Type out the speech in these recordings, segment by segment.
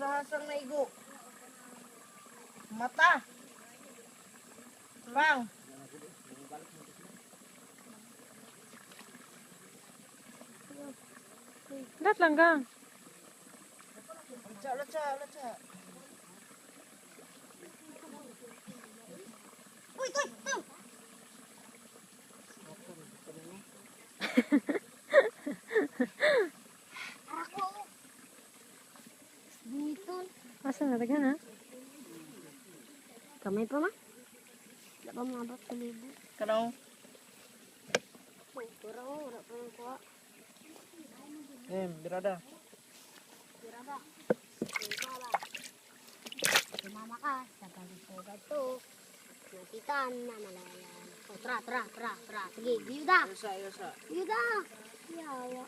hasang na igo. Mata. Bang. Dat lang ka. Lacha. Uy, to. Ako. Buniton. Asa na taga na? Kamay pa ma? Wala pa mabot sa libo. Kanong Uy, wala pa yung kuha. birada. Tira ba? Tira ba? Sumama ka sa pagsugat to. Nakitaan na malayan. Oh, tra. Sige, biyuda. Yosa. Biyuda. Yawa.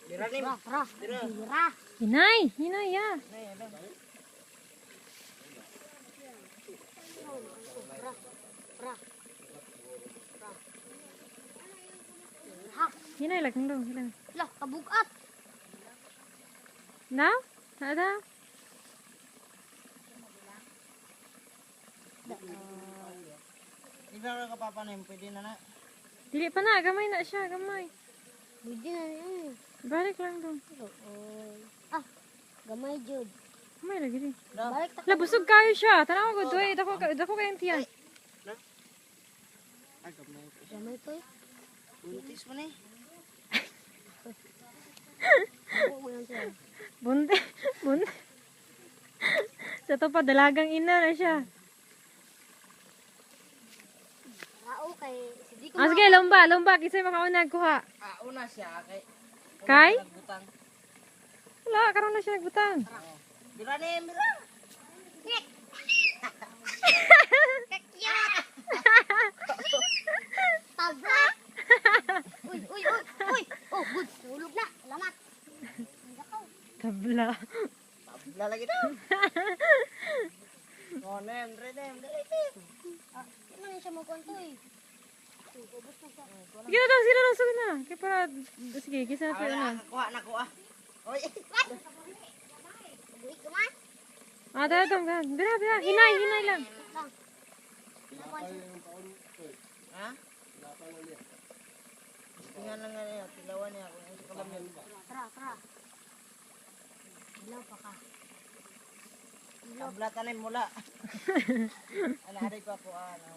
Birani. Tra. Tira. Hinay ya. Nay, ano? Tra. Ha, Hinay lang dong. Hinay. lah, kabugat. Na? Ada? Di ba ka papanim? Pwede na na. Dili pa na. Gamay na siya. Gamay. Pwede na yan. Balik lang dong. Ah, gamay jud. Gamay lagi rin. Balik ta. La, busog kayo siya. Tanaw ko doy. Dako kayong tiyan. Gamay ko. Gamay to eh. Buntis mo na eh. Ako mo yan siya. Bunte. Sa to pa, dalagang ina na siya. Rao kay hindi ko Sige, lomba. Kisay makaunag kuha. Una siya kay. Kay? Nagbutang. Wala, karon na siya nagbutang. Birani. tabla. Uy. Oh, good. Nahulog na. Salamat. Tabla. Lalagi daw. Oh, nem. Ah, ano siya mo konto eh. Ubus na siya. Sige na. Sige na. Kaya para, sige, kisa na sa'yo na. Nakuha. Oy. Uy, kuman. Tayo itong, bira. Hinay lang. Lang. Ha? Tingnan lang nga niya. Tilawan niya. Kung ano sa kalamyan. Tra. Ilaw pa ka. Tabla tanim mula. Ano, aray ko ako. Ano,